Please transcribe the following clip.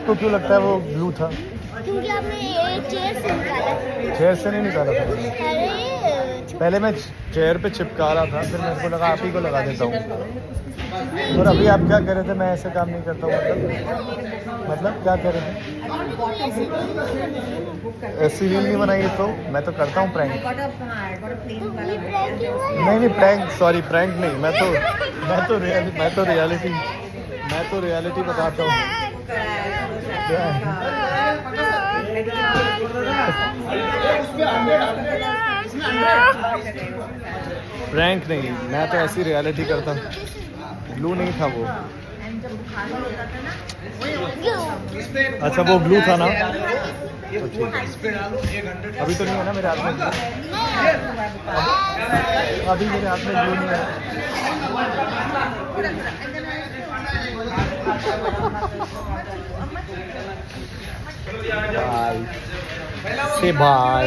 आपको क्यों लगता है वो ब्लू था? क्योंकि आपने चेयर से निकाला। चेयर से नहीं निकाला था। अरे पहले मैं चेयर पे चिपका रहा था, फिर मेरे को लगा आप ही को लगा देता हूँ। और अभी आप क्या कह रहे थे? मैं ऐसे काम नहीं करता हूँ। मतलब क्या कह रहे थे? ऐसी रील नहीं बनाई है तो मैं तो करता हूँ प्रैंक। नहीं प्रैंक, सॉरी प्रैंक नहीं। मैं तो रियलिटी बताता हूँ। प्रैंक नहीं, मैं तो ऐसी रियलिटी करता हूँ। ब्लू नहीं था वो। अच्छा वो ब्लू था ना? तो ठीक है। अभी तो नहीं है ना मेरे हाथ में? अभी मेरे हाथ में ब्लू नहीं है। बाय से बाय।